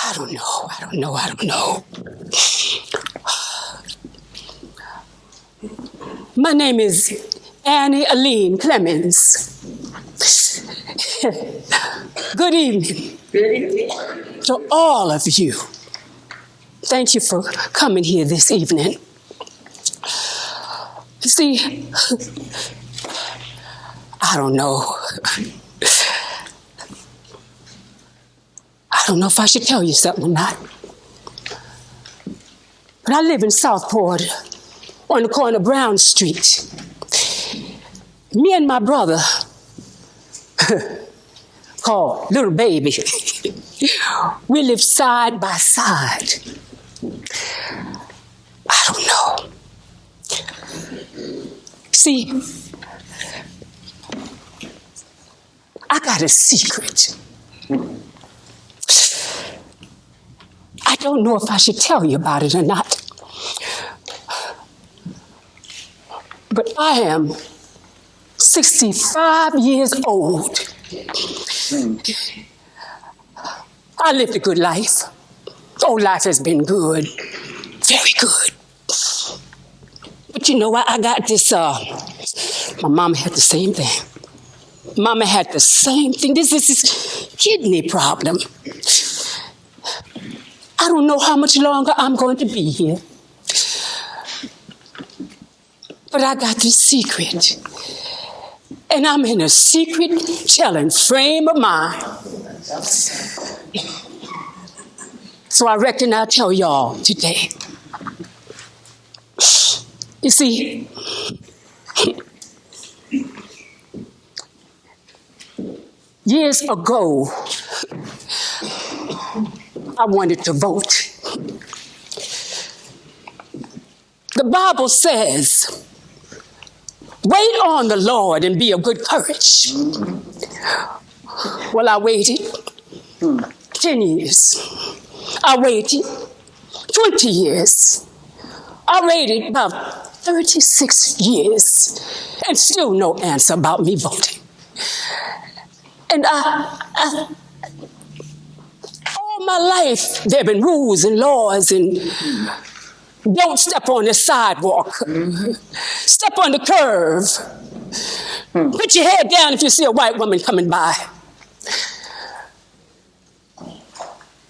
I don't know. My name is Annie Clemmons. Good evening. Good evening. To all of you. Thank you for coming here this evening. You see, I don't know. I don't know if I should tell you something or not. But I live in Southport on the corner of Brown Street. Me and my brother, called Little Baby, we live side by side. I don't know. See, I got a secret. I don't know if I should tell you about it or not. But I am 65 years old. I lived a good life. Oh, life has been good. Very good. But you know what? I got this, my mama had the same thing. Mama had the same thing. This is this kidney problem. I don't know how much longer I'm going to be here. But I got this secret. And I'm in a secret telling frame of mind. So I reckon I'll tell y'all today. You see, years ago, I wanted to vote. The Bible says, wait on the Lord and be of good courage. Well, I waited 10 years. I waited 20 years. I waited about 36 years and still no answer about me voting. And all my life, there have been rules and laws and don't step on the sidewalk. Step on the curve. Put your head down if you see a white woman coming by.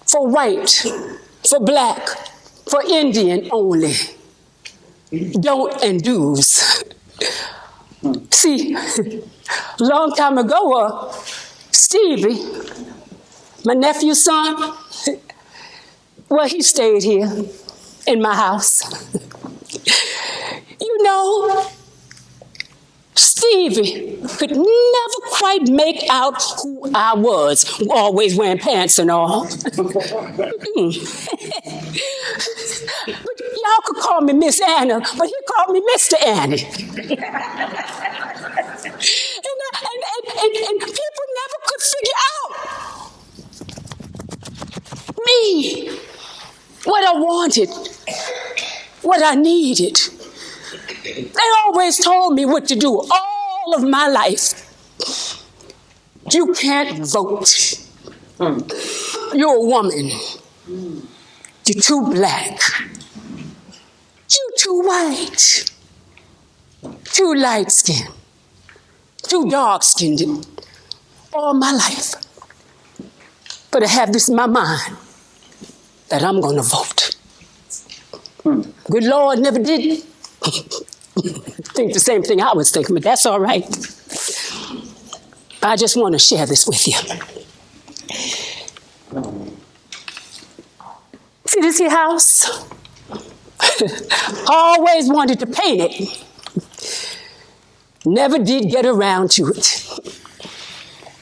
For white, for black, for Indian only. Don't and do's. See, a long time ago, Stevie, my nephew's son, well, he stayed here in my house. You know, Stevie could never quite make out who I was, always wearing pants and all. But y'all could call me Miss Anna, but he called me Mr. Annie. And people never could figure out me, what I wanted, what I needed. They always told me what to do all of my life. You can't vote. You're a woman. You're too black. You're too white. Too light-skinned. Too dark-skinned. All my life. But I have this in my mind that I'm going to vote. Good Lord never did think the same thing I was thinking, but that's all right. I just want to share this with you. See this here house? Always wanted to paint it. Never did get around to it.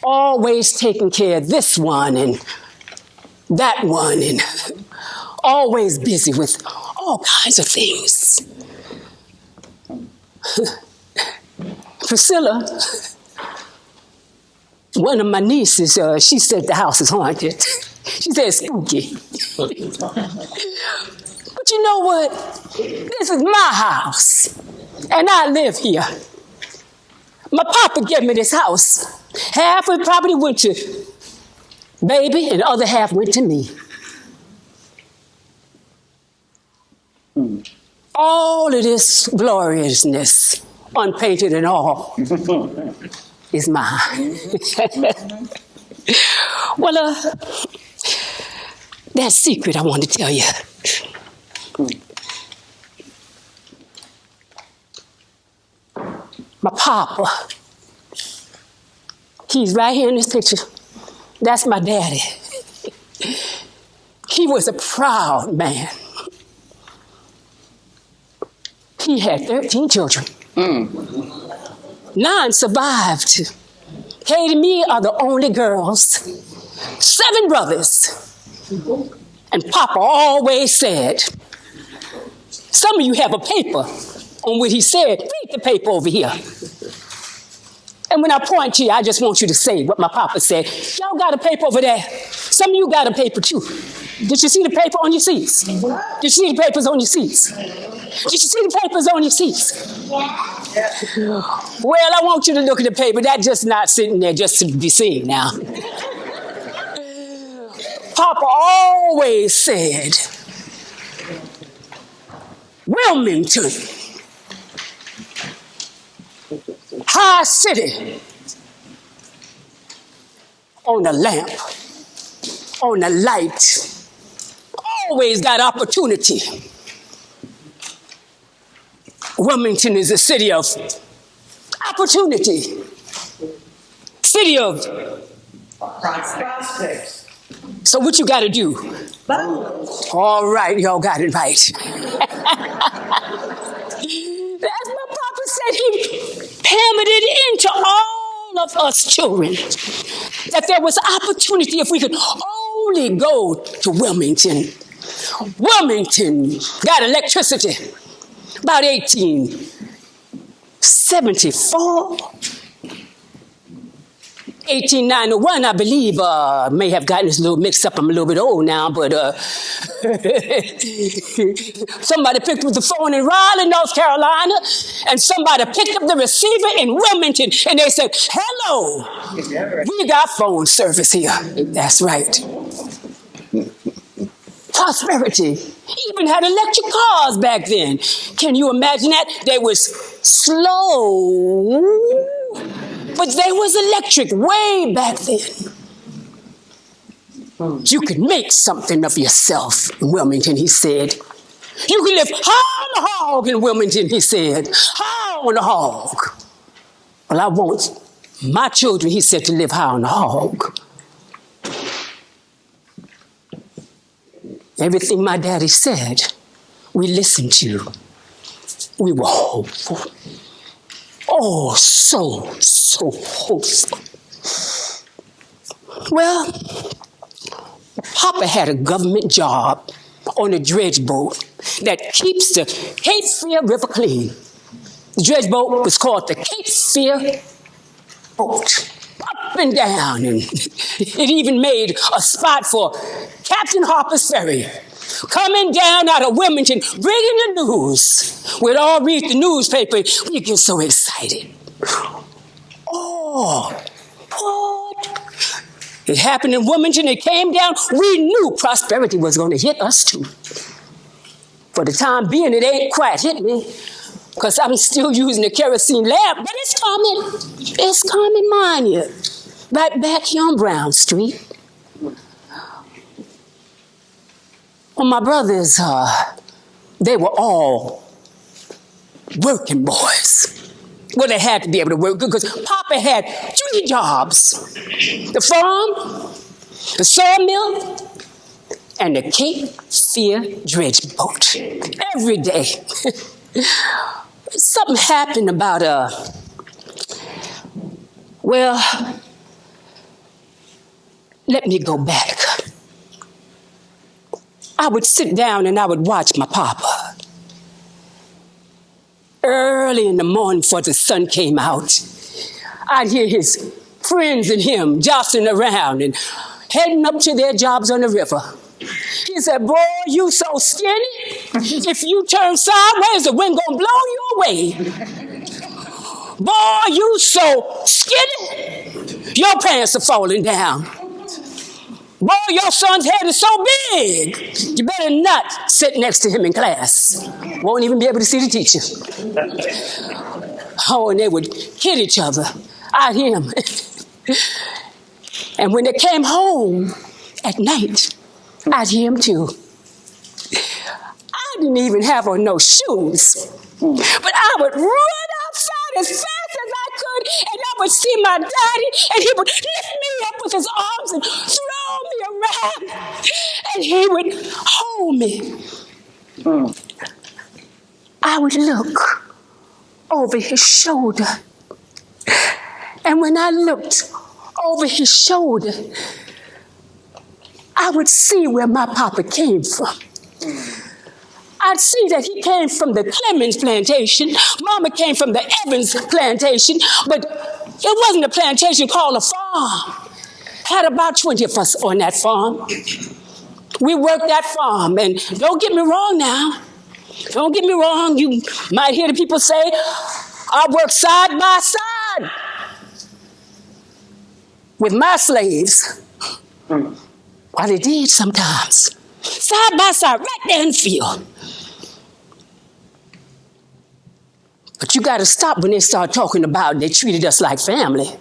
Always taking care of this one and that one, and always busy with all kinds of things. Priscilla, one of my nieces, she said the house is haunted. She said spooky. But you know what? This is my house, and I live here. My papa gave me this house. Half of the property went to baby, and the other half went to me. All of this gloriousness, unpainted and all, is mine. Well, that secret I want to tell you. My papa, he's right here in this picture. That's my daddy. He was a proud man. He had 13 children. 9 survived. Katie and me are the only girls. 7 brothers. And Papa always said, some of you have a paper on what he said. Read the paper over here. And when I point to you, I just want you to say what my papa said. Y'all got a paper over there. Some of you got a paper too. Did you see the paper on your seats? Did you see the papers on your seats? Did you see the papers on your seats? Well, I want you to look at the paper. That's just not sitting there just to be seen now. Papa always said, Wilmington, high city, on the lamp, on the light, always got opportunity. Wilmington is a city of opportunity, city of prospects. So what you got to do? All right, y'all got it right. As my papa said, he hammered it into all of us children that there was opportunity if we could only go to Wilmington. Wilmington got electricity about 1874. 1891, I believe, may have gotten this a little mixed up. I'm a little bit old now, but somebody picked up the phone in Raleigh, North Carolina, and somebody picked up the receiver in Wilmington, and they said, hello, we got phone service here. That's right. Prosperity. Even had electric cars back then. Can you imagine that? They was slow, but they was electric way back then. You could make something of yourself in Wilmington, he said. You can live high on the hog in Wilmington, he said. High on the hog. Well, I want my children, he said, to live high on the hog. Everything my daddy said, we listened to. We were hopeful. Oh, so hopeful. Well, Papa had a government job on a dredge boat that keeps the Cape Fear River clean. The dredge boat was called the Cape Fear boat. Up and down, and it even made a spot for Captain Harper's ferry coming down out of Wilmington, bringing the news. We'd all read the newspaper. We get so excited. Oh, what? It happened in Wilmington. It came down. We knew prosperity was going to hit us too. For the time being, it ain't quite hit me, because I'm still using the kerosene lamp, but it's coming. It's coming, mind you. Right back here on Brown Street. Well, my brothers, they were all working boys. Well, they had to be able to work because Papa had 3 jobs. The farm, the sawmill, and the Cape Fear dredge boat. Every day. Something happened about, well, let me go back. I would sit down and I would watch my papa. Early in the morning before the sun came out, I'd hear his friends and him jostling around and heading up to their jobs on the river. He said, boy, you so skinny. If you turn sideways, the wind gonna blow you away. Boy, you so skinny. Your pants are falling down. Boy, your son's head is so big. You better not sit next to him in class. Won't even be able to see the teacher. Oh, and they would hit each other. I'd hear him. And when they came home at night, I'd hear him too. I didn't even have on no shoes. But I would run outside as fast as I could, and I would see my daddy, and he would lift me up with his arms and throw me around, and he would hold me. I would look over his shoulder, and when I looked over his shoulder, I would see where my papa came from. I'd see that he came from the Clemmons plantation. Mama came from the Evans plantation, but it wasn't a plantation called a farm. Had about 20 of us on that farm. We worked that farm, and don't get me wrong now. Don't get me wrong. You might hear the people say, I work side by side with my slaves. Well, they did sometimes. Side by side, right there in the field. But you got to stop when they start talking about they treated us like family.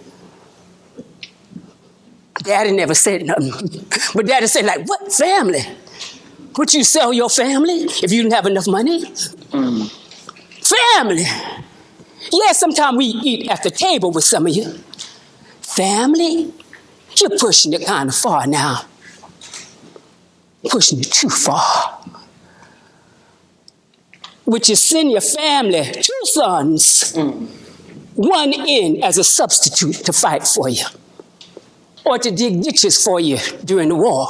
Daddy never said nothing. But Daddy said, like, what family? Would you sell your family if you didn't have enough money? Family. Yeah, sometimes we eat at the table with some of you. Family? You're pushing it kind of far now. Pushing it too far. Would you send your family, 2 sons, one in as a substitute to fight for you, or to dig ditches for you during the war?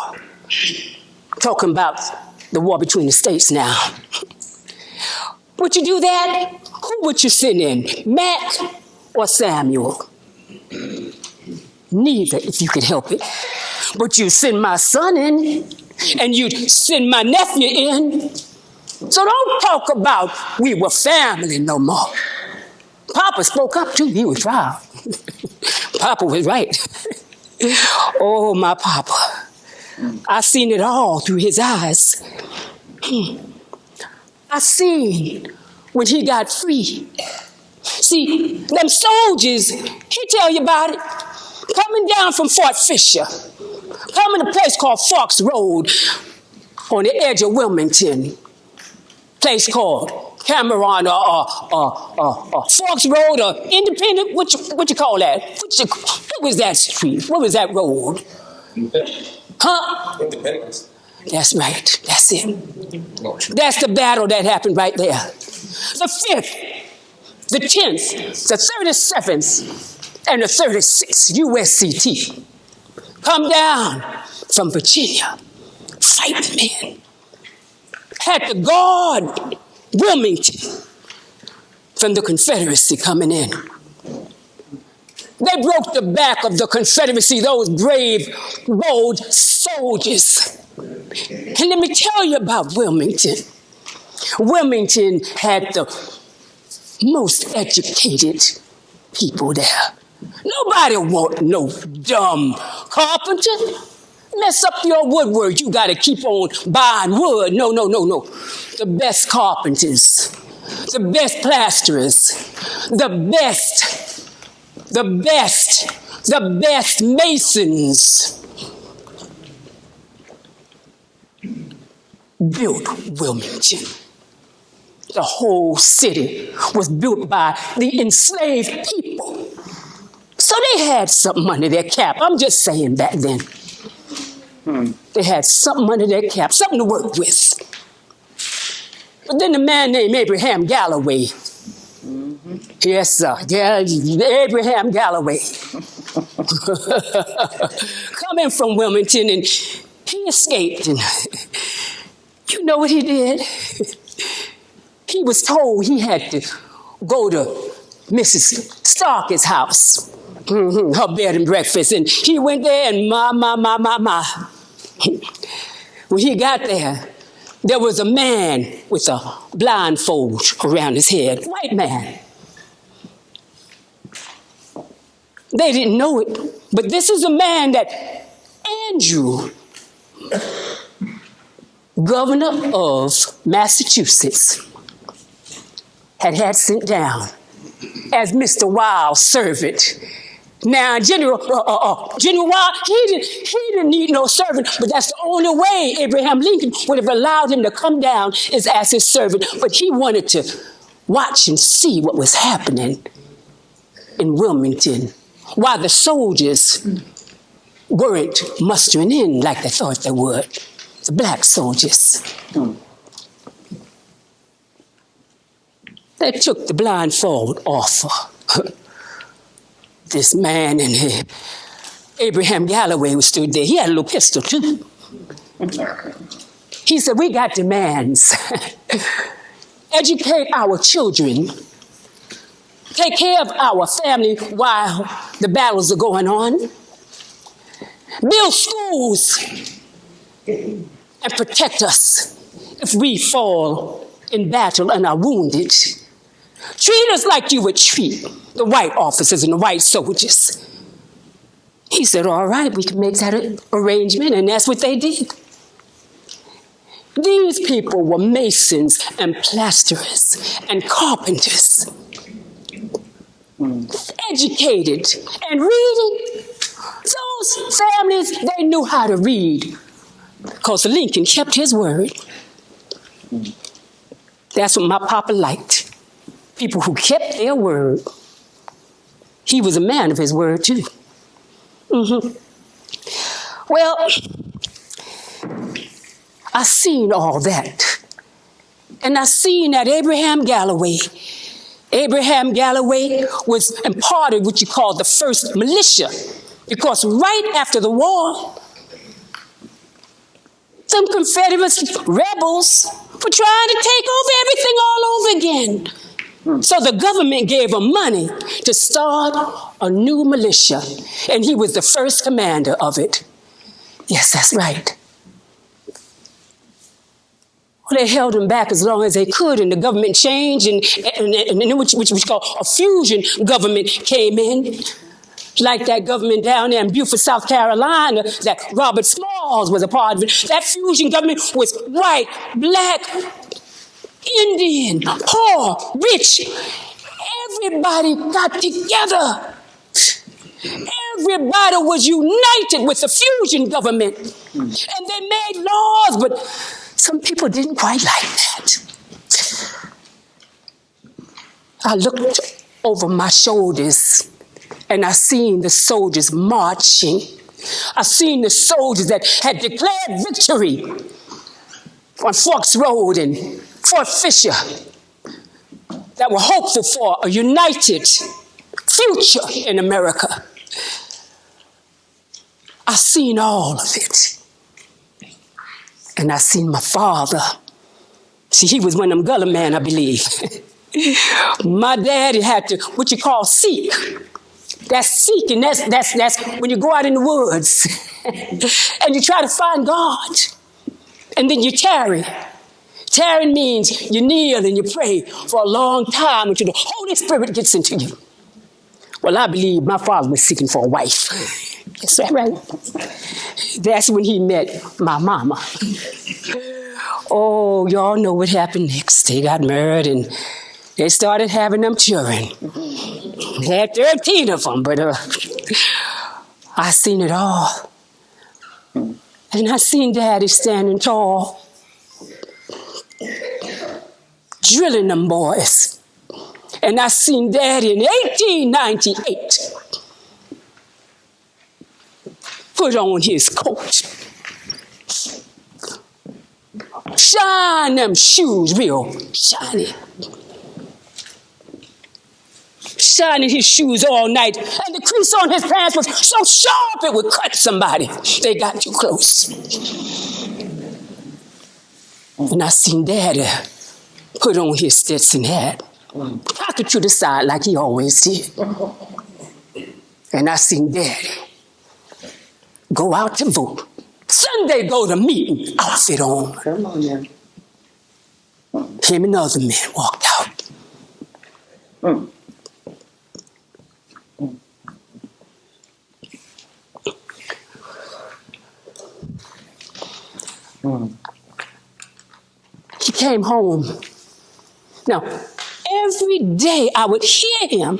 Talking about the war between the states now. Would you do that? Who would you send in, Mac or Samuel? Neither, if you could help it. But you send my son in, and you'd send my nephew in. So don't talk about we were family no more. Papa spoke up too. He was proud. Papa was right. Oh, my Papa. I seen it all through his eyes. I seen when he got free. See, them soldiers, he tell you about it, coming down from Fort Fisher, coming to a place called Forks Road on the edge of Wilmington. Place called Cameron or Forks Road or Independent. What you call that? What was that street? What was that road? Huh? Independence. That's right. That's it. That's the battle that happened right there. The 5th, the 10th, the 37th, and the 36th USCT come down from Virginia, fighting men. Had to guard Wilmington from the Confederacy coming in. They broke the back of the Confederacy, those brave, bold soldiers. And let me tell you about Wilmington. Wilmington had the most educated people there. Nobody want no dumb carpenter. Mess up your woodwork, you got to keep on buying wood. No. The best carpenters, the best plasterers, the best masons built Wilmington. The whole city was built by the enslaved people. So they had something under their cap. I'm just saying back then. They had something under their cap, something to work with. But then a man named Abraham Galloway. Yes, sir. Yeah, Abraham Galloway. Coming from Wilmington, and he escaped. And you know what he did? He was told he had to go to Mrs. Starkey's house, her bed and breakfast. And he went there, and my. When he got there, there was a man with a blindfold around his head, white man. They didn't know it, but this is a man that Andrew, governor of Massachusetts, had sent down as Mr. Wild's servant. Now, General Wild, he didn't need no servant, but that's the only way Abraham Lincoln would have allowed him to come down is as his servant. But he wanted to watch and see what was happening in Wilmington while the soldiers weren't mustering in like they thought they would, the black soldiers. They took the blindfold off this man, and Abraham Galloway was stood there. He had a little pistol too. He said, we got demands. Educate our children. Take care of our family while the battles are going on. Build schools and protect us if we fall in battle and are wounded. Treat us like you would treat the white officers and the white soldiers. He said, all right, we can make that arrangement, and that's what they did. These people were masons and plasterers and carpenters, educated and reading. Those families, they knew how to read because Lincoln kept his word. That's what my papa liked. People who kept their word. He was a man of his word, too. Well, I seen all that. And I seen that Abraham Galloway was imparted what you call the first militia. Because right after the war, some Confederate rebels were trying to take over everything all over again. So the government gave him money to start a new militia, and he was the first commander of it. Yes, that's right. Well, they held him back as long as they could, and the government changed, and which was called a fusion government came in, like that government down there in Beaufort, South Carolina, that Robert Smalls was a part of it. That fusion government was white, black, Indian, poor, rich. Everybody got together. Everybody was united with the fusion government. And they made laws, but some people didn't quite like that. I looked over my shoulders and I seen the soldiers marching. I seen the soldiers that had declared victory on Forks Road and Fort Fisher, that were hopeful for a united future in America. I seen all of it. And I seen my father. See, he was one of them Gullah men, I believe. My daddy had to, what you call seek. That's seeking. That's when you go out in the woods and you try to find God. And then you tarry. Tarrying means you kneel and you pray for a long time until the Holy Spirit gets into you. Well, I believe my father was seeking for a wife. Is that right? That's when he met my mama. Oh, y'all know what happened next. They got married and they started having them children. They had 13 of them, but I seen it all. And I seen Daddy standing tall, drilling them boys. And I seen Daddy in 1898 put on his coat, shine them shoes real shiny, shining his shoes all night, and the crease on his pants was so sharp it would cut somebody. They got too close. And I seen Daddy put on his Stetson hat, pocket to the side like he always did. And I seen Daddy go out to vote. Sunday go to meeting, outfit on. Come on now. Him and other men walked out. He came home. Now, every day I would hear him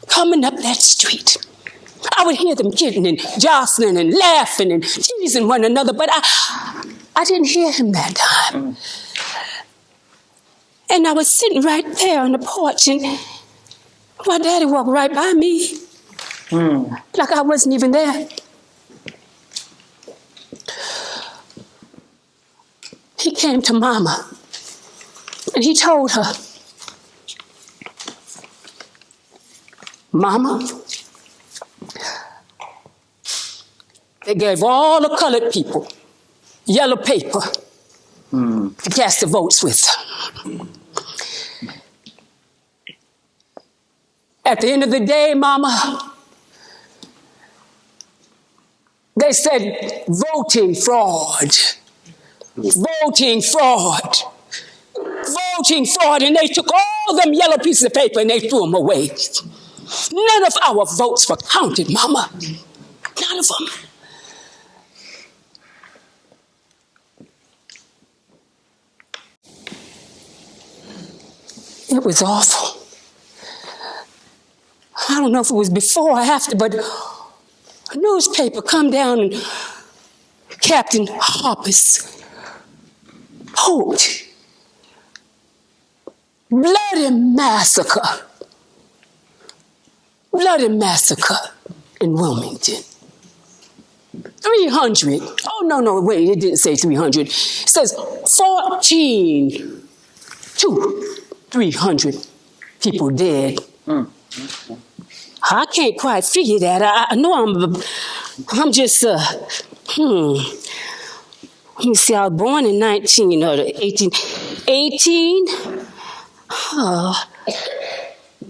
coming up that street. I would hear them kidding and jostling and laughing and teasing one another, but I didn't hear him that time. And I was sitting right there on the porch, and my daddy walked right by me, like I wasn't even there. He came to Mama, and he told her, Mama, they gave all the colored people yellow paper to cast the votes with. At the end of the day, Mama, they said voting fraud, voting fraud, voting fraud, and they took all them yellow pieces of paper and they threw them away. None of our votes were counted, Mama. None of them. It was awful. I don't know if it was before or after, but a newspaper come down and Captain Harper's quote, bloody massacre in Wilmington. 300. Oh, no, wait, it didn't say 300. It says 14 to 300 people dead. I can't quite figure that. I know I'm just, let me see, I was born in 18.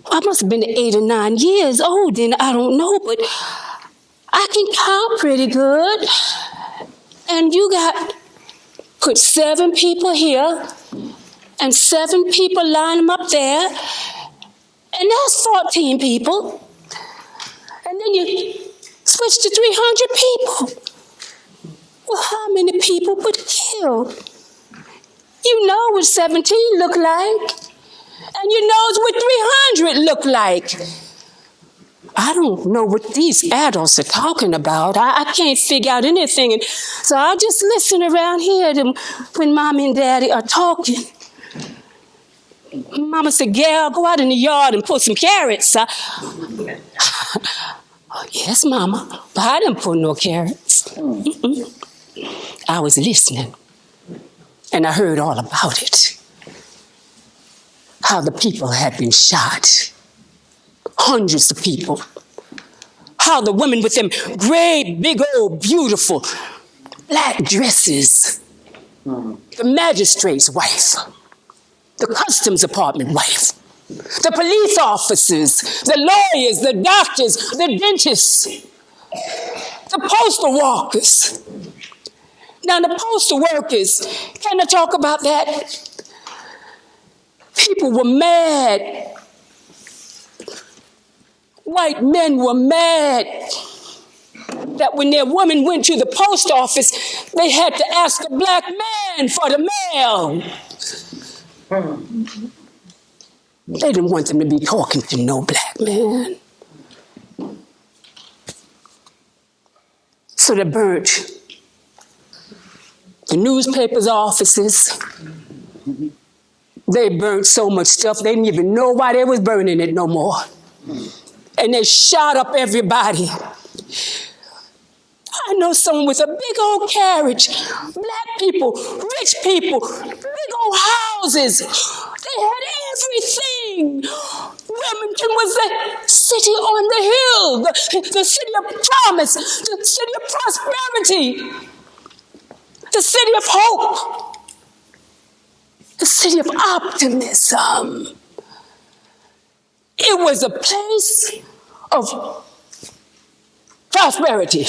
I must have been 8 or 9 years old then, I don't know, but I can count pretty good. And you put 7 people here and 7 people line them up there, and that's 14 people. And then you switch to 300 people. Well, how many people were killed? You know what 17 look like. And you know what 300 look like. I don't know what these adults are talking about. I can't figure out anything. And so I just listen around here when Mommy and Daddy are talking. Mama said, Gail, go out in the yard and pull some carrots. Oh, yes, Mama, but I didn't pull no carrots. I was listening, and I heard all about it. How the people had been shot. Hundreds of people. How the women with them great, big, old, beautiful black dresses. The magistrate's wife. The customs department wife. The police officers, the lawyers, the doctors, the dentists, the postal workers. Now, the postal workers, can I talk about that? People were mad. White men were mad that when their woman went to the post office, they had to ask a black man for the mail. They didn't want them to be talking to no black man. So they burnt the newspapers' offices. They burnt so much stuff, they didn't even know why they was burning it no more. And they shot up everybody. I know someone with a big old carriage, black people, rich people, big old houses. They had everything. Wilmington was the city on the hill, the city of promise, the city of prosperity, the city of hope, the city of optimism. It was a place of prosperity.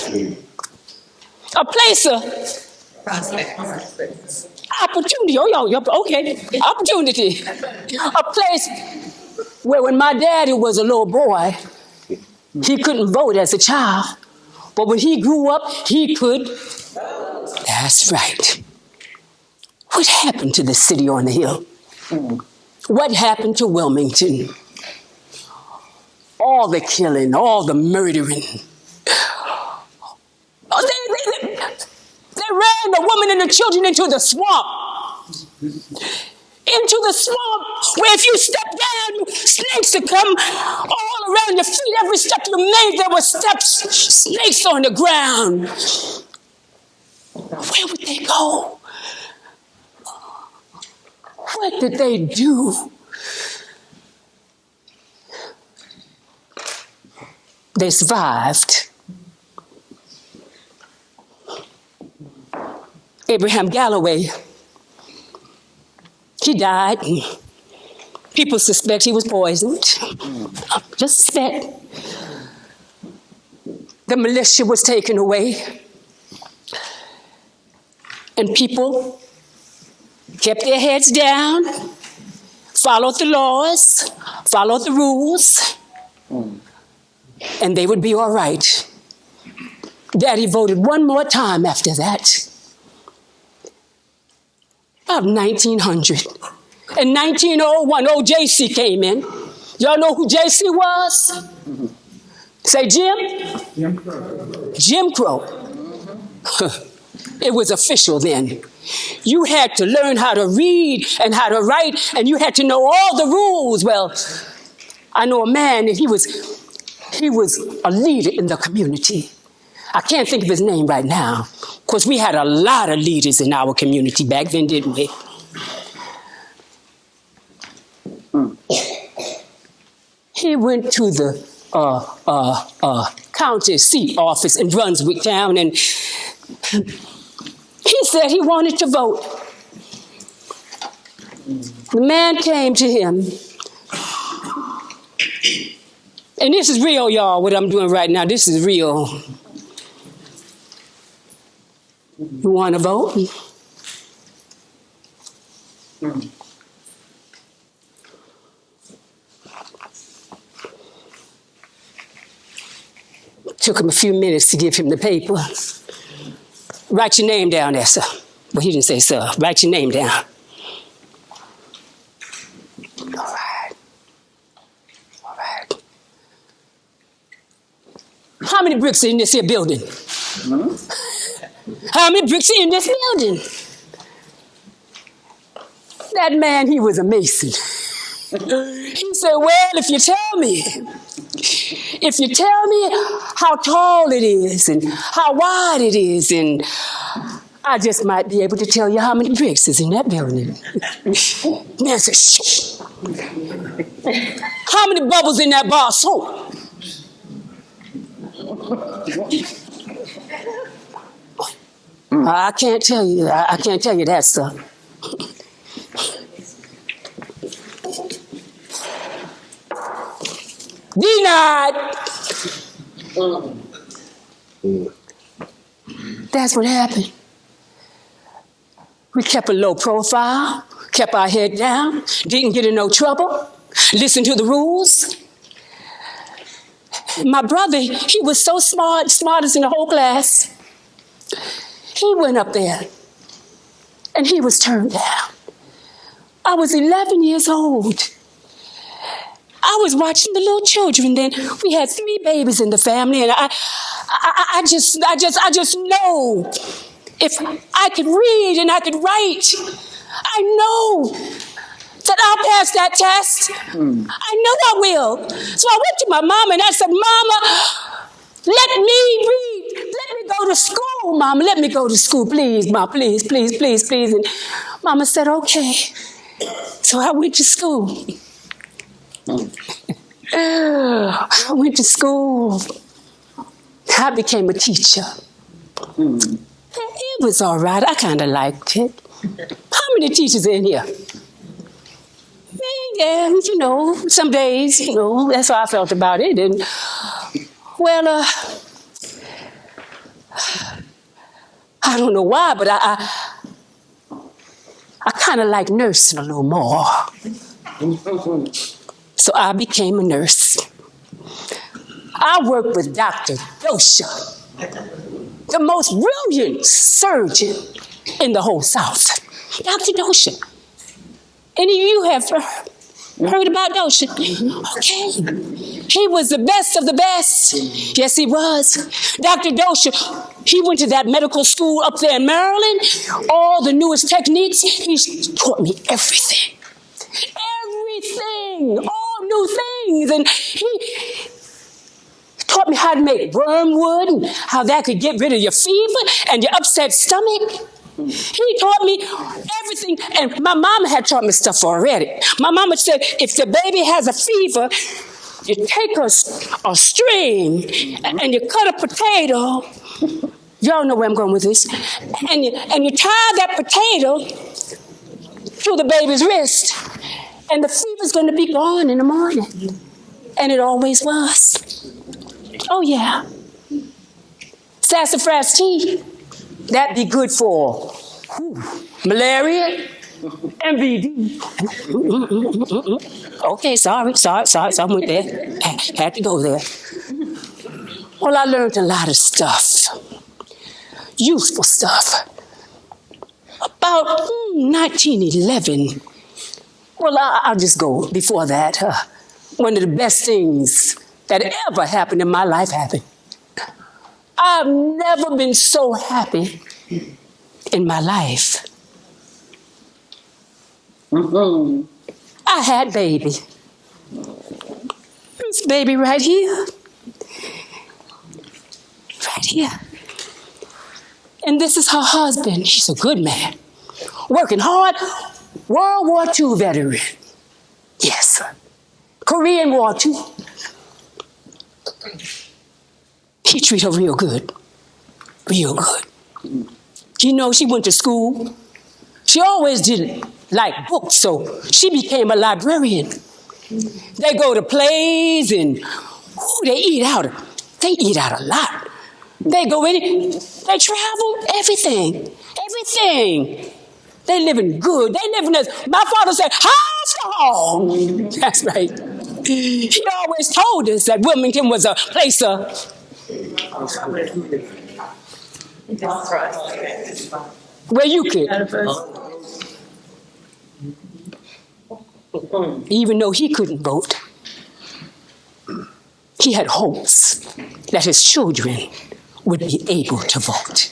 A place of opportunity. Okay. Opportunity. A place where when my daddy was a little boy, he couldn't vote as a child, But when he grew up, he could. That's right. What happened to the city on the hill? What happened to Wilmington? All the killing, all the murdering. Oh, they ran the woman and the children into the swamp. Into the swamp where if you step down, snakes would come all around your feet. Every step you made, there were steps, snakes on the ground. Where would they go? What did they do? They survived. Abraham Galloway, he died. People suspect he was poisoned. Just suspect. The militia was taken away. And people kept their heads down, followed the laws, followed the rules, and they would be all right. Daddy voted one more time after that. Of 1900. In 1901, old J.C. came in. Y'all know who J.C. was? Say Jim? Jim Crow. Jim Crow. It was official then. You had to learn how to read and how to write, and you had to know all the rules. Well, I know a man, and he was a leader in the community. I can't think of his name right now, because we had a lot of leaders in our community back then, didn't we? He went to the county seat office in Brunswick Town, and he said he wanted to vote. The man came to him, and this is real, y'all, what I'm doing right now. This is real. You want to vote? Took him a few minutes to give him the paper. Write your name down there, sir. Well, he didn't say sir. Write your name down. All right. All right. How many bricks are in this here building? How many bricks are in this building? That man, he was a mason. He said, well, if you tell me how tall it is and how wide it is, and I just might be able to tell you how many bricks is in that building. Man said, shh. How many bubbles in that bar of soap? I can't tell you. I can't tell you that stuff. Denied. That's what happened. We kept a low profile, kept our head down, didn't get in no trouble, listened to the rules. My brother, he was so smart, smartest in the whole class. He went up there, and he was turned down. I was 11 years old. I was watching the little children. Then we had 3 babies in the family, and I just know if I could read and I could write, I know that I'll pass that test. I know I will. So I went to my mama and I said, Mama, let me read. Let me go to school, Mama. Let me go to school, please, Mama. Please, please, please, please. And Mama said, okay. So I went to school. I went to school. I became a teacher. It was all right. I kind of liked it. How many teachers are in here? Yeah, you know, some days, you know, that's how I felt about it. And, well, I don't know why, but I kind of like nursing a little more. So I became a nurse. I worked with Dr. Dosha. the most brilliant surgeon in the whole South, Dr. Dosha. Any of you have heard about Dosha? Okay. He was the best of the best. Yes, he was. Dr. Dosha, he went to that medical school up there in Maryland. All the newest techniques. He taught me everything. Everything. All new things. And he taught me how to make wormwood and how that could get rid of your fever and your upset stomach. He taught me everything, and my mama had taught me stuff already. My mama said, if the baby has a fever, you take a string and you cut a potato. Y'all know where I'm going with this. And you tie that potato to the baby's wrist, and the fever's going to be gone in the morning. And it always was. Oh, yeah. Sassafras tea. That'd be good for malaria, MVD. Okay, sorry, I went there. Had to go there. Well, I learned a lot of stuff, useful stuff. About 1911, well, I'll just go before that. One of the best things that ever happened in my life happened. I've never been so happy in my life. Mm-hmm. I had baby. This baby right here. Right here. And this is her husband. He's a good man. Working hard. World War II veteran. Yes. Korean War too. He treated her real good. Real good. You know, she went to school. She always didn't like books, so she became a librarian. They go to plays and they eat out. They eat out a lot. They go in, they travel, everything. Everything. They living good. They living as my father said, high strong. That's right. He always told us that Wilmington was a place of where you could. Even though he couldn't vote, he had hopes that his children would be able to vote.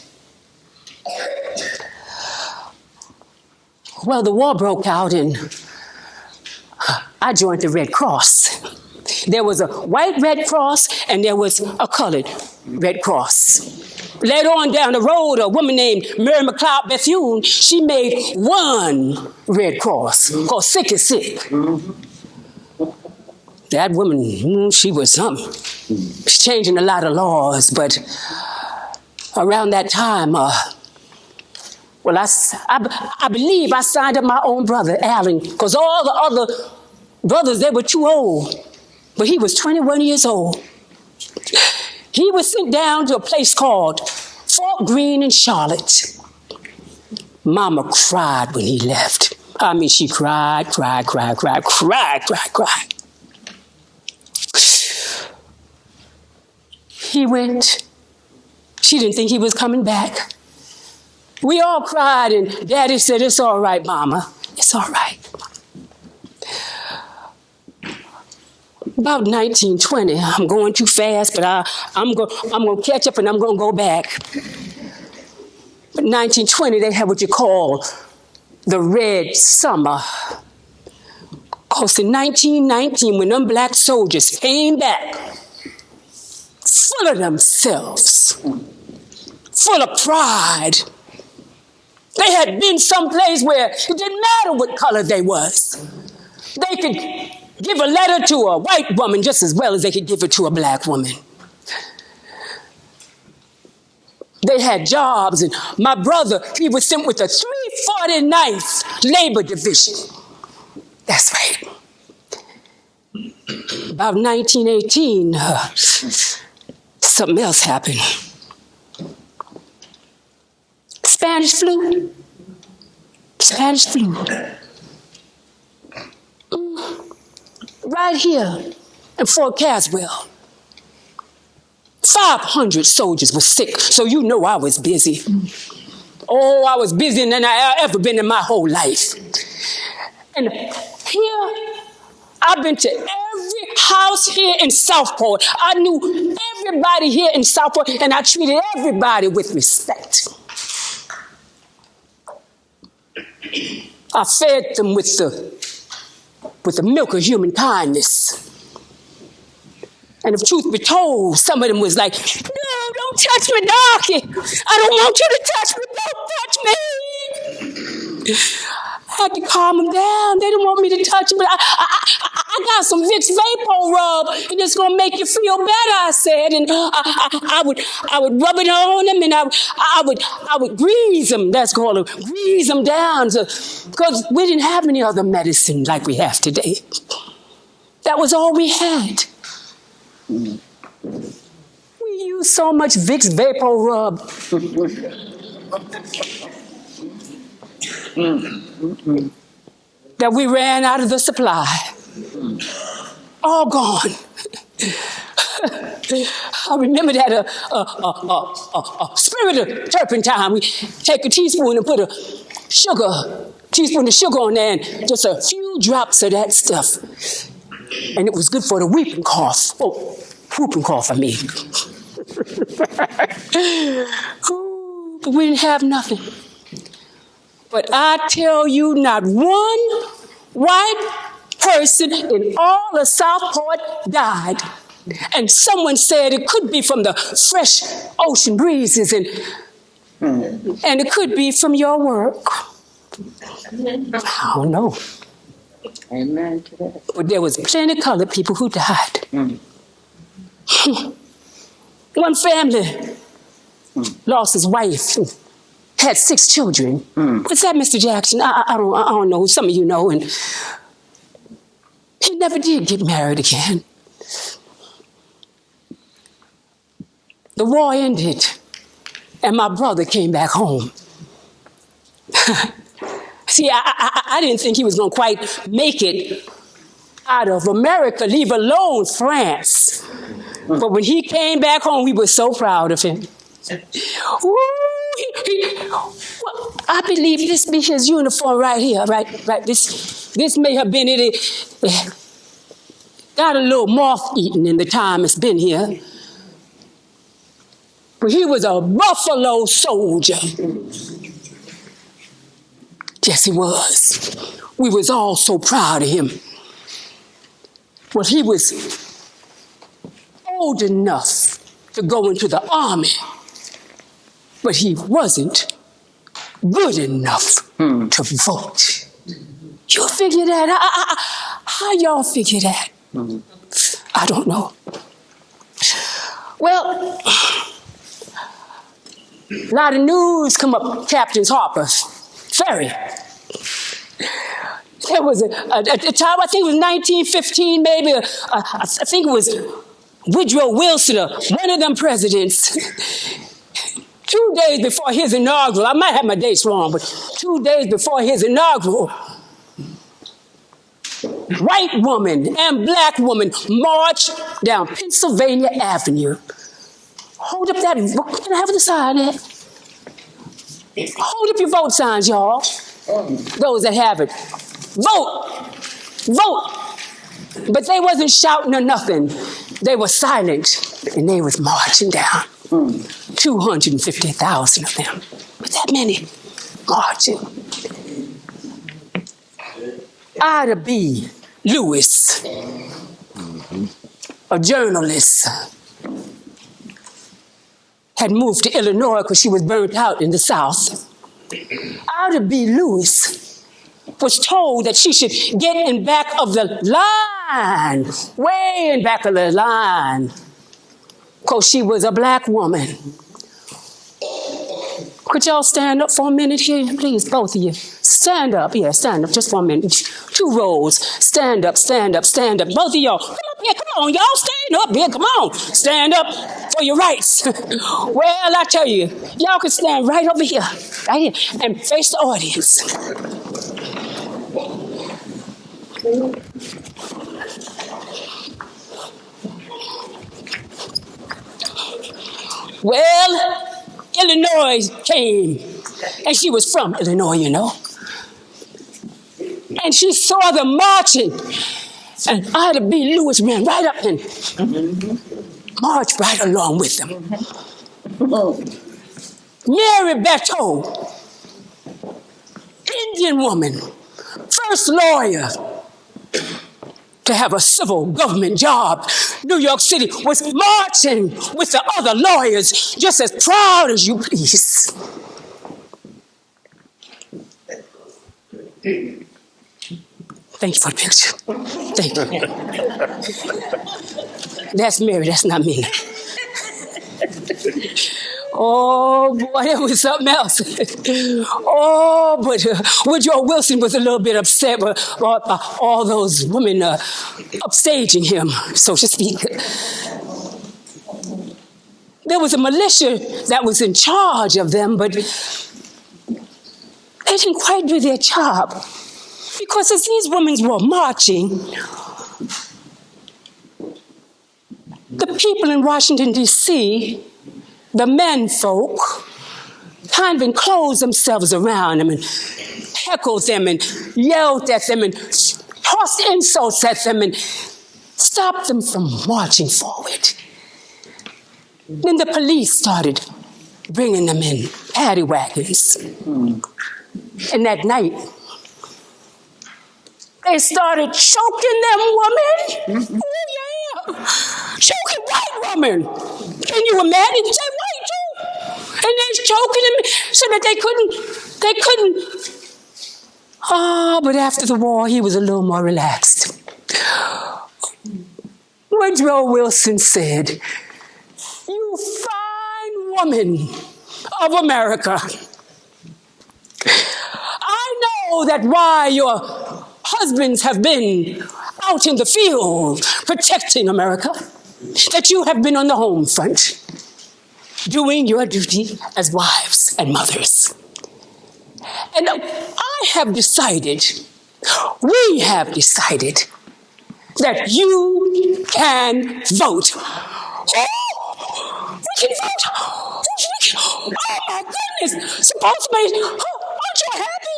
Well, the war broke out and I joined the Red Cross. There was a white Red Cross and there was a colored Red Cross. Later on down the road, a woman named Mary McLeod Bethune, she made one Red Cross called Sick is Sick. That woman, she was something. She's changing a lot of laws, but around that time, well, I believe I signed up my own brother, Alan, because all the other brothers, they were too old. But he was 21 years old. He was sent down to a place called Fort Greene in Charlotte. Mama cried when he left. I mean, she cried. He went. She didn't think he was coming back. We all cried, and Daddy said, "It's all right, Mama. It's all right." About 1920, I'm going too fast, but I'm going to catch up and I'm going to go back. But 1920, they had what you call the Red Summer. Because in 1919, when them black soldiers came back, full of themselves, full of pride, they had been someplace where it didn't matter what color they was. They could give a letter to a white woman just as well as they could give it to a black woman. They had jobs, and my brother, he was sent with the 349th Labor Division. That's right. About 1918, something else happened. Spanish flu. Right here in Fort Caswell. 500 soldiers were sick, so you know I was busy. Oh, I was busier than I ever been in my whole life. And here, I've been to every house here in Southport. I knew everybody here in Southport, and I treated everybody with respect. I fed them with the milk of human kindness. And if truth be told, some of them was like, no, don't touch me, Darky. I don't want you to touch me. Don't touch me. I had to calm them down. They didn't want me to touch them. I got some Vicks Vapor Rub, and it's going to make you feel better, I said. And I would rub it on them, and I would grease them. That's called it. Grease them down. Because we didn't have any other medicine like we have today. That was all we had. We use so much Vicks Vapor Rub. That we ran out of the supply. All gone. I remember that a spirit of turpentine. We take a teaspoon and put a teaspoon of sugar on there and just a few drops of that stuff. And it was good for the whooping cough. Oh, whooping cough, I mean. Ooh, but we didn't have nothing. But I tell you, not one white person in all of Southport died. And someone said it could be from the fresh ocean breezes and it could be from your work. I don't know. Amen to that. But there was plenty of colored people who died. One family lost his wife, had 6 children. What's that, Mr. Jackson? I don't know. Some of you know. And he never did get married again. The war ended, and my brother came back home. See, I didn't think he was going to quite make it out of America, leave alone France. But when he came back home, we were so proud of him. Ooh, well, I believe this be his uniform right here, right. This may have been it. Got a little moth-eaten in the time it's been here. But he was a buffalo soldier. Yes, he was. We was all so proud of him. Well, he was old enough to go into the army, but he wasn't good enough to vote. You figure that? How y'all figure that? I don't know. Well, a lot of news come up Captain Harper's Ferry. There was a time, I think it was 1915, maybe, I think it was Woodrow Wilson, one of them presidents. 2 days before his inaugural, I might have my dates wrong, but 2 days before his inaugural, white woman and black woman marched down Pennsylvania Avenue. Hold up that, can I have the sign there? Hold up your vote signs, y'all. Those that have it. Vote! Vote! But they wasn't shouting or nothing. They were silent, and they was marching down. 250,000 of them. But that many marching. Ida B. Lewis, a journalist, had moved to Illinois because she was burnt out in the South. Ida B. Lewis was told that she should get in back of the line, way in back of the line, because she was a black woman. Could y'all stand up for a minute here, please, both of you? Stand up, yeah, stand up just for a minute. 2 rows, stand up, stand up, stand up. Both of y'all, come up here, come on, y'all, stand up here, come on. Stand up for your rights. Well, I tell you, y'all can stand right over here, right here, and face the audience. Well, Illinois came, and she was from Illinois, you know. And she saw them marching, and Ida B. Lewis ran right up and marched right along with them. Mary Berthold, Indian woman, first lawyer to have a civil government job. New York City was marching with the other lawyers, just as proud as you please. Thank you for the picture. Thank you. That's Mary, that's not me. Oh, boy, that was something else. Oh, but Woodrow Wilson was a little bit upset about all those women upstaging him, so to speak. There was a militia that was in charge of them, but they didn't quite do their job. Because as these women were marching, the people in Washington, D.C., the men folk, kind of enclosed themselves around them and heckled them and yelled at them and tossed insults at them and stopped them from marching forward. Then the police started bringing them in paddy wagons. And that night, they started choking them women. Oh, yeah. Choking white women. Can you imagine? They white too. And they're choking them so that they couldn't. But after the war, he was a little more relaxed. Woodrow Wilson said, "You fine woman of America, I know that while your husbands have been out in the field protecting America, that you have been on the home front, doing your duty as wives and mothers. And I have decided, we have decided, that you can vote." Oh, we can vote. Oh my goodness. Supposedly, aren't you happy?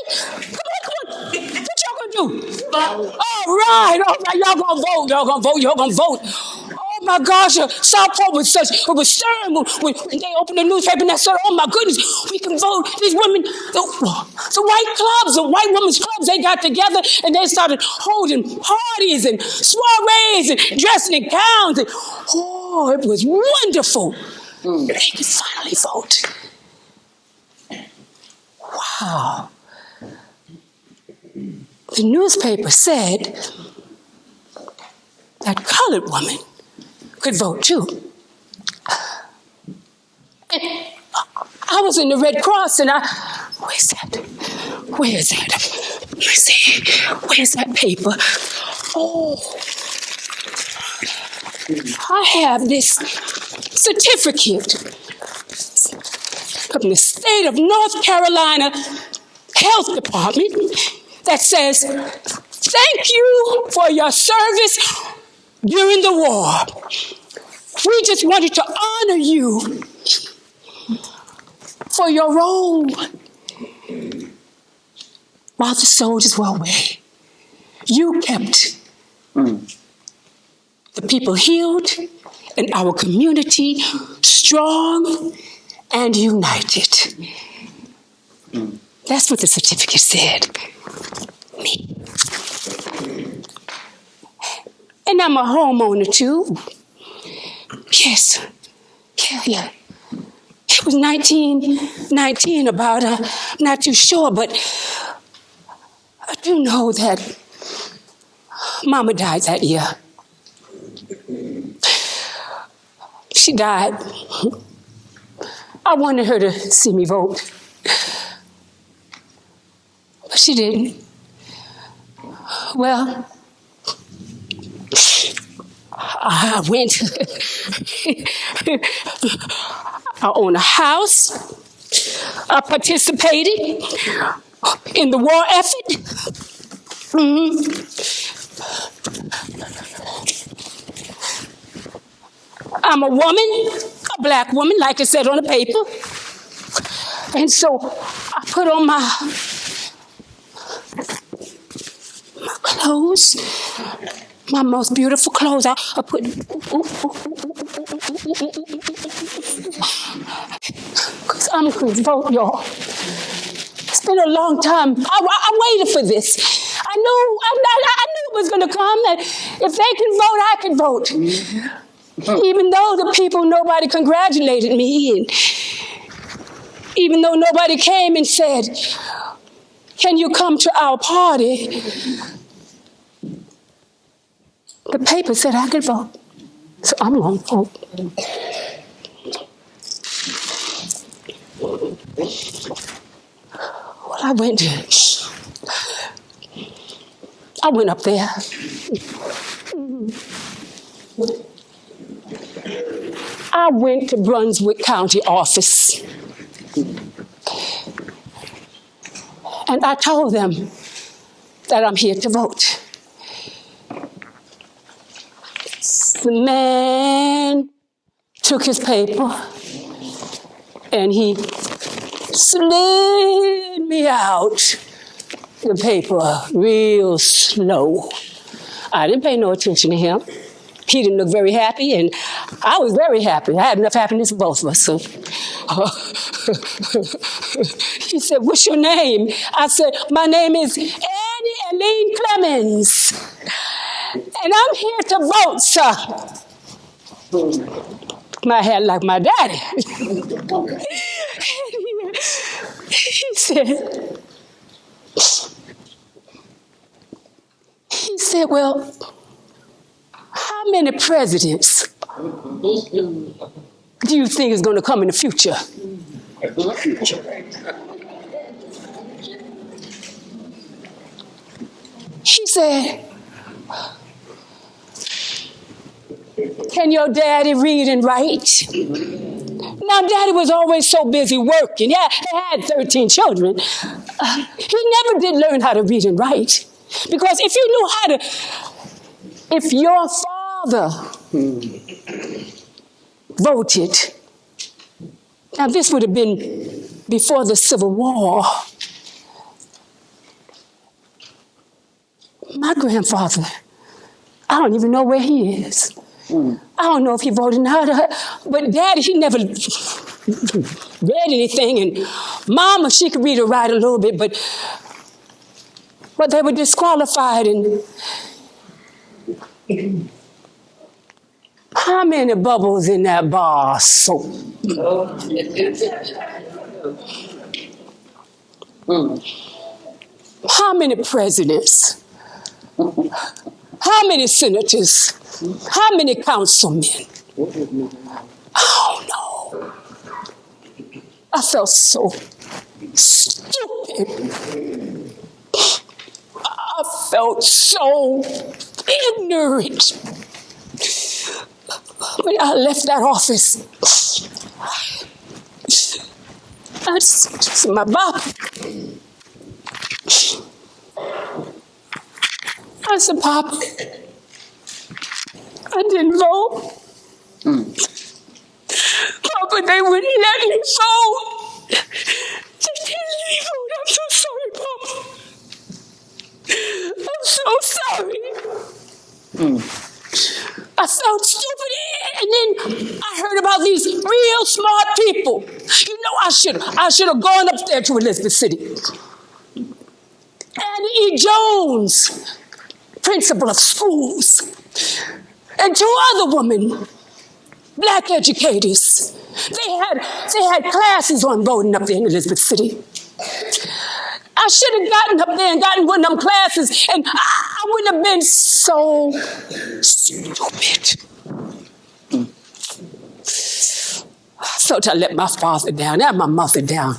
Come on. What y'all gonna do? All right. Y'all gonna vote. Oh my gosh, Southport was it was stirring when they opened the newspaper and they said, oh my goodness, we can vote. These women, the white clubs, the white women's clubs, they got together and they started holding parties and soirees and dressing in gowns. And, it was wonderful. They could finally vote. Wow. The newspaper said that colored women could vote too. And I was in the Red Cross and where's that? Let me see. Where's that paper? Oh, I have this certificate from the state of North Carolina Health Department that says, thank you for your service during the war. We just wanted to honor you for your role while the soldiers were away. You kept the people healed and our community strong and united. That's what the certificate said. Me. And I'm a homeowner too. Yes. Yeah. It was 1919 about, I'm not too sure, but I do know that Mama died that year. She died. I wanted her to see me vote, but she didn't. Well, I went. I own a house. I participated in the war effort. I'm a woman, a black woman, like it said on the paper. And so I put on my clothes, my most beautiful clothes. I put, because I'm going to vote, y'all. It's been a long time. I waited for this. I knew it was going to come, that if they can vote, I can vote. Even though the people, nobody congratulated me, and even though nobody came and said, can you come to our party? The paper said I could vote, so I'm going to vote. Well, I went up there. I went to Brunswick County office. And I told them that I'm here to vote. The man took his paper and he slid me out the paper real slow. I didn't pay no attention to him. He didn't look very happy, and I was very happy. I had enough happiness for both of us. So he said, what's your name? I said, my name is Annie Clemmons, and I'm here to vote, sir. My hair like my daddy. He said, well, how many presidents do you think is going to come in the future? He said, can your daddy read and write? Now, Daddy was always so busy working. Yeah, he had 13 children. He never did learn how to read and write. Because if you knew how to, if your father voted, now this would have been before the Civil War. My grandfather, I don't even know where he is. I don't know if he voted now, but Daddy, he never read anything, and Mama, she could read or write a little bit, but they were disqualified. And how many bubbles in that bar of soap? How many presidents? How many senators? How many councilmen? Oh, no. I felt so stupid. I felt so ignorant. When I left that office, I just my Bible. I said, Papa, I didn't vote. Papa, they wouldn't let me vote. They didn't let me vote. I'm so sorry, Papa. I'm so sorry. I felt stupid, and then I heard about these real smart people. You know, I should have gone up there to Elizabeth City. Annie E. Jones, principal of schools, and two other women, black educators. They had classes on voting up there in Elizabeth City. I should have gotten up there and gotten one of them classes, and I wouldn't have been so stupid. I felt I let my father down and my mother down,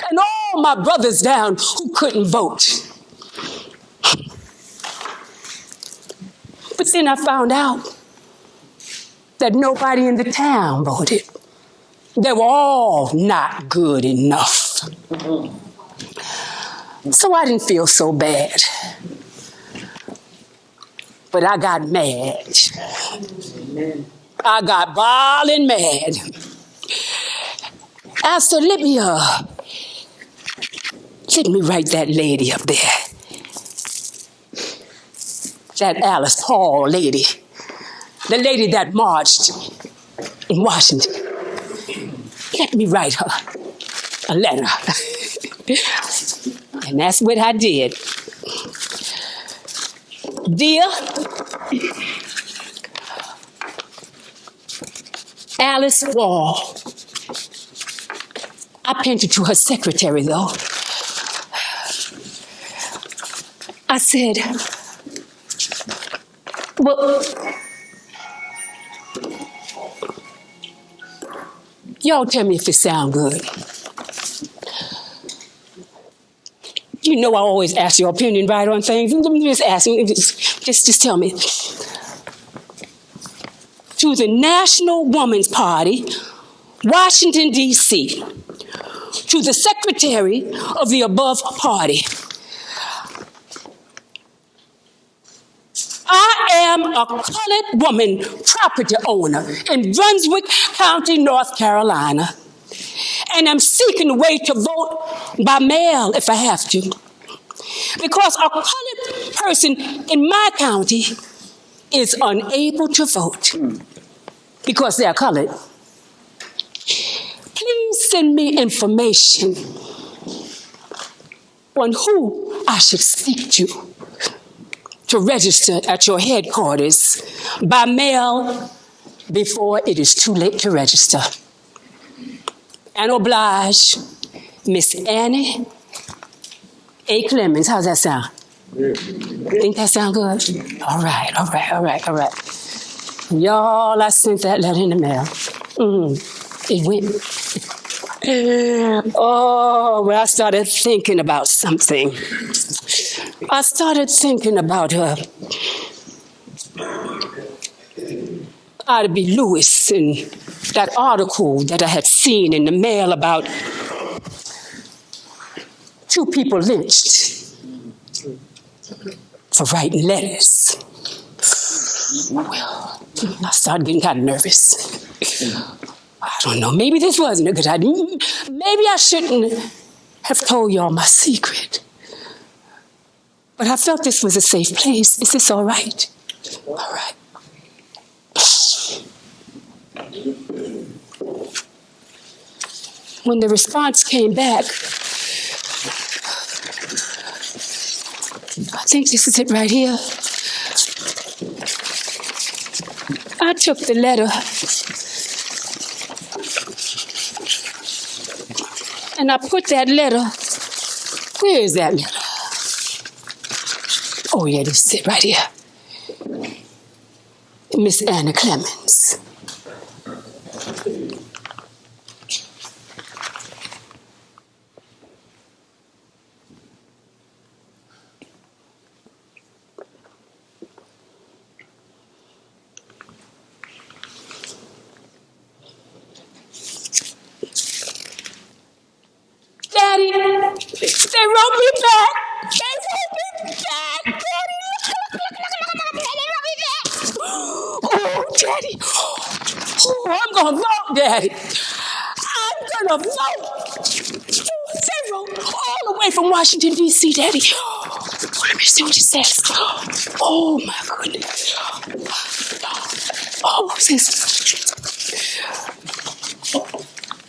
and all my brothers down who couldn't vote. But then I found out that nobody in the town voted. They were all not good enough. So I didn't feel so bad. But I got mad. I got boiling mad. I said, let me write that lady up there. That Alice Paul lady. The lady that marched in Washington. Let me write her a letter. And that's what I did. Dear Alice Wall. I penned it to her secretary, though. I said, well, y'all tell me if it sounds good. You know I always ask your opinion right on things. Just ask me, just tell me. To the National Woman's Party, Washington, D.C., to the secretary of the above party. I am a colored woman property owner in Brunswick County, North Carolina, and I'm seeking a way to vote by mail if I have to. Because a colored person in my county is unable to vote because they're colored. Please send me information on who I should speak to register at your headquarters by mail before it is too late to register. And oblige, Miss Annie Clemmons. How's that sound? Think that sound good? All right. Y'all, I sent that letter in the mail. It went. Oh, well, I started thinking about something. I started thinking about Ida B. Lewis and that article that I had seen in the mail about 2 people lynched for writing letters. Well, I started getting kind of nervous. I don't know, maybe this wasn't a good idea. Maybe I shouldn't have told y'all my secret. But I felt this was a safe place. Is this all right? All right. When the response came back, I think this is it right here. I took the letter and I put that letter, where is that letter? Oh yeah, this is it right here. Miss Annie Clemmons. Daddy, they wrote me back. They wrote me back, Daddy. Look, they wrote me back. Oh, Daddy. Oh, I'm going to vote, Daddy. I'm going to vote. They wrote all the way from Washington, D.C., Daddy. Oh, let me see what it says. Oh, my goodness. Oh, it says,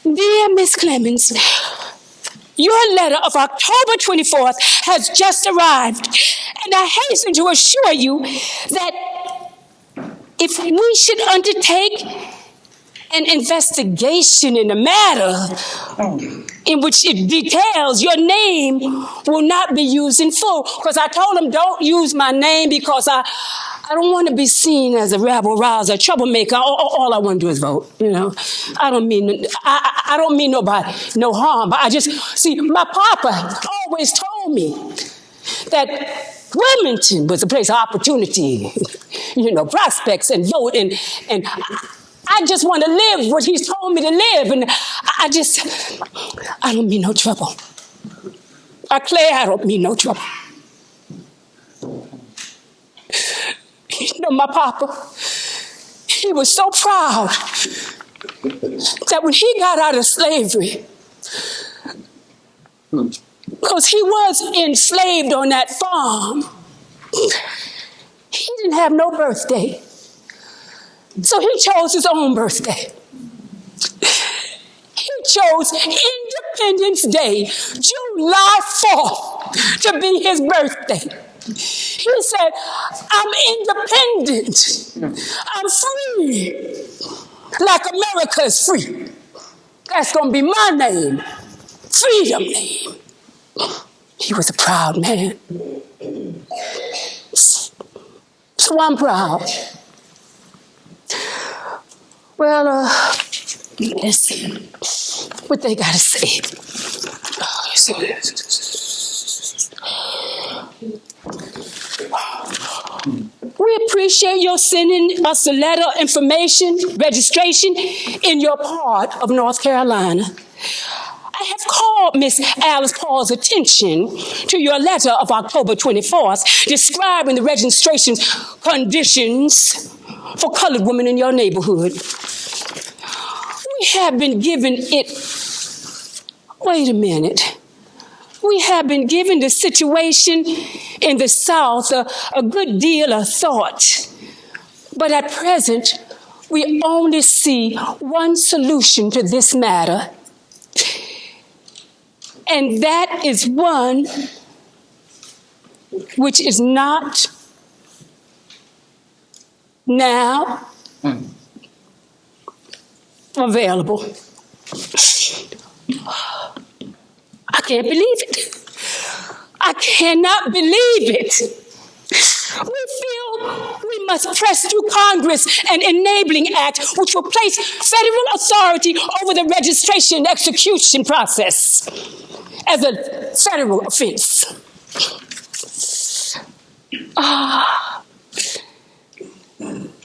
Dear Miss Clemmons, your letter of October 24th has just arrived, and I hasten to assure you that if we should undertake an investigation in the matter in which it details, your name will not be used in full. Because I told them, don't use my name because I don't want to be seen as a rabble-rouser, troublemaker. All I want to do is vote, you know. I don't mean nobody no harm, but I just, see, my papa always told me that Wilmington was a place of opportunity, you know, prospects and vote, and I just want to live what he's told me to live, and I don't mean no trouble. I don't mean no trouble. You know, my papa, he was so proud that when he got out of slavery, because he was enslaved on that farm, he didn't have no birthday. So he chose his own birthday. He chose Independence Day, July 4th, to be his birthday. He said, I'm independent. I'm free. Like America is free. That's going to be my name. Freedom name. He was a proud man. So I'm proud. Well, let's see what they got to say. We appreciate your sending us a letter, information, registration in your part of North Carolina. I have called Miss Alice Paul's attention to your letter of October 24th describing the registration conditions for colored women in your neighborhood. We have been given it. Wait a minute. We have been given the situation in the South a good deal of thought. But at present, we only see one solution to this matter. And that is one which is not now available. I can't believe it. I cannot believe it. We feel we must press through Congress an enabling act which will place federal authority over the registration and execution process as a federal offense.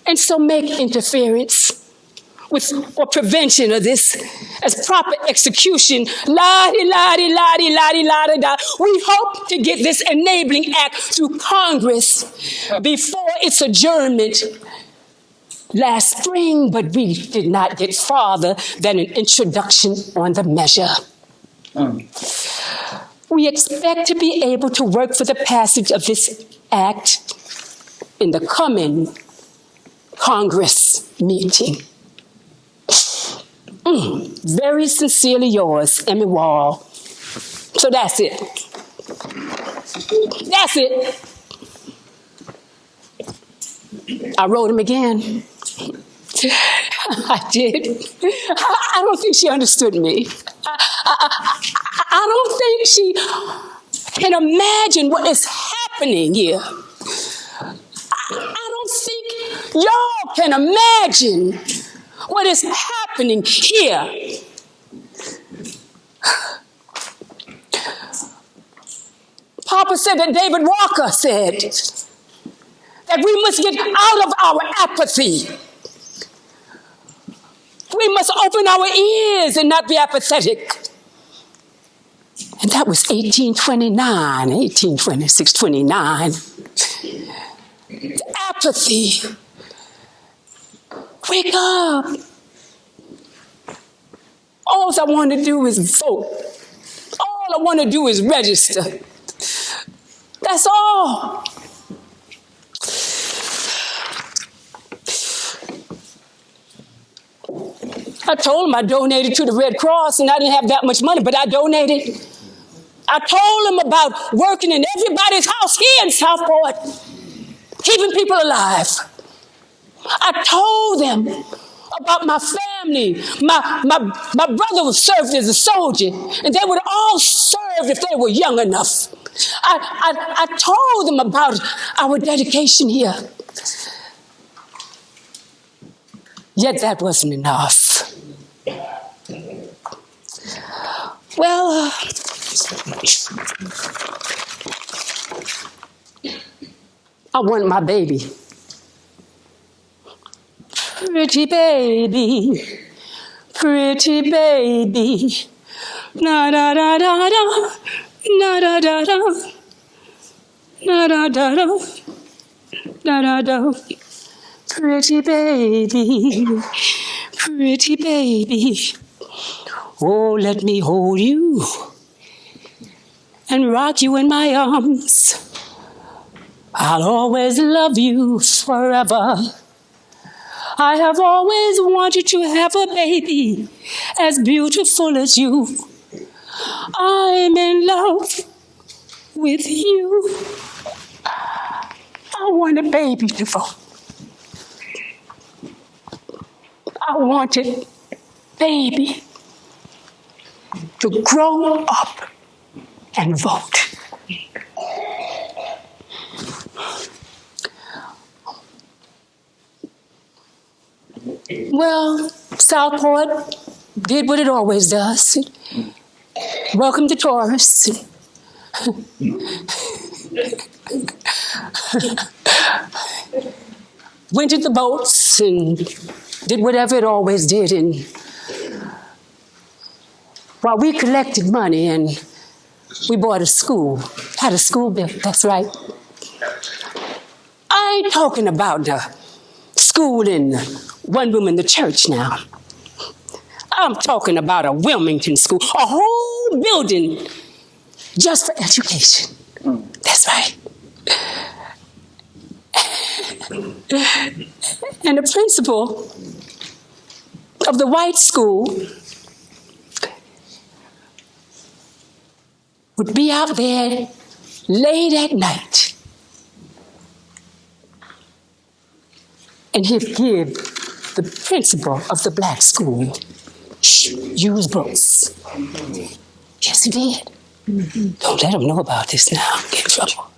And so make interference with or prevention of this as proper execution. La-di-la-di-la-di-la-di-la-di-da. We hope to get this enabling act through Congress before its adjournment last spring, but we did not get farther than an introduction on the measure. We expect to be able to work for the passage of this act in the coming Congress meeting. Very sincerely yours, Emmy Wall. So that's it. That's it. I wrote him again. I did. I don't think she understood me. I don't think she can imagine what is happening here. I don't think y'all can imagine what is happening here. Papa said that David Walker said that we must get out of our apathy. We must open our ears and not be apathetic. And that was 1826, 29. Apathy. Wake up. All I want to do is vote. All I want to do is register. That's all. I told him I donated to the Red Cross and I didn't have that much money, but I donated. I told him about working in everybody's house here in Southport, keeping people alive. I told them about my family. My brother served as a soldier, and they would all serve if they were young enough. I told them about our dedication here. Yet that wasn't enough. Well, I want my baby. Pretty baby, pretty baby. Na da da da da, na da da da, na da da da, da da da. Pretty baby, Pretty baby, oh, let me hold you and rock you in my arms. I'll always love you forever. I have always wanted to have a baby as beautiful as you. I'm in love with you. I want a baby to vote. I wanted baby to grow up and vote. Well, Southport did what it always does. Welcome to tourists. Rented the boats and did whatever it always did. And while we collected money and we bought a school, had a school built, that's right. I ain't talking about the school in one room in the church now. I'm talking about a Wilmington school, a whole building just for education. That's right. And the principal of the white school would be out there late at night, and he'd give the principal of the black school used books. Yes, he did. Don't let him know about this now. Get in trouble.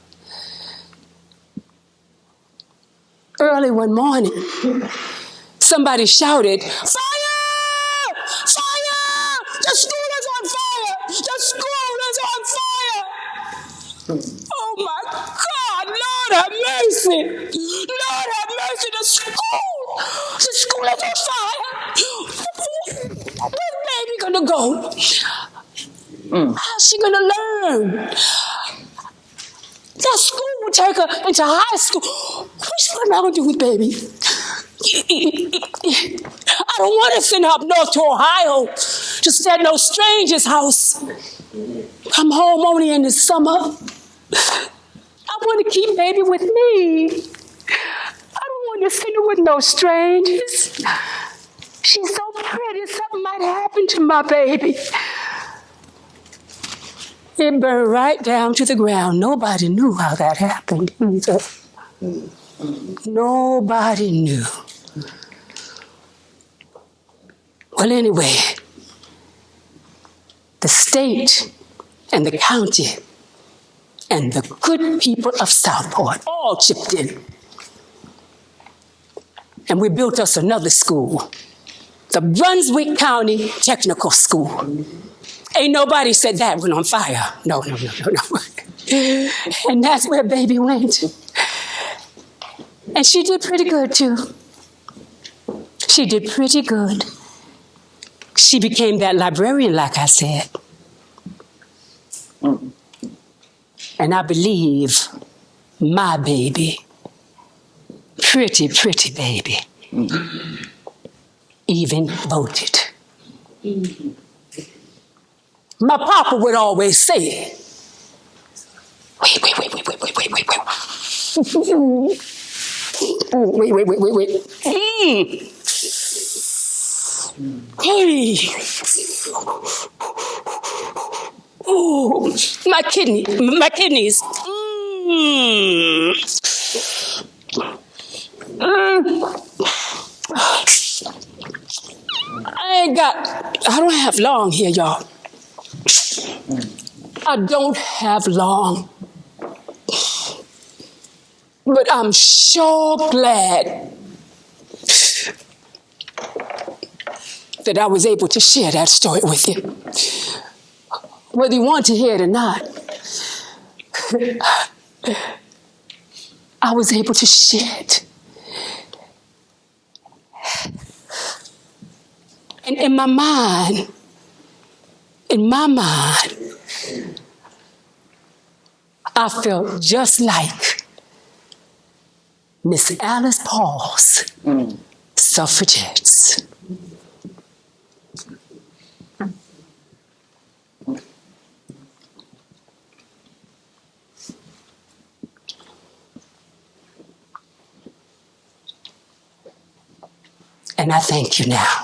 Early one morning, somebody shouted, "Fire! Fire! The school is on fire! The school is on fire!" Oh my God, Lord have mercy! Lord have mercy, the school is on fire! Where's baby gonna go? How's she gonna learn? That school would take her into high school. What am I gonna do with baby? I don't want to send her up north to Ohio to stay at no stranger's house. Come home only in the summer. I want to keep baby with me. I don't want to send her with no strangers. She's so pretty, something might happen to my baby. It burned right down to the ground. Nobody knew how that happened either. Nobody knew. Well, anyway, the state and the county and the good people of Southport all chipped in. And we built us another school, the Brunswick County Technical School. Ain't nobody said that went on fire. No. And that's where baby went. And she did pretty good, too. She did pretty good. She became that librarian, like I said. And I believe my baby, pretty baby, even voted. My papa would always say, wait. Hey. Oh, my kidneys. I don't have long here, y'all. I don't have long. But I'm sure glad that I was able to share that story with you. Whether you want to hear it or not, I was able to share it. And in my mind, I felt just like Miss Alice Paul's Suffragists. And I thank you now.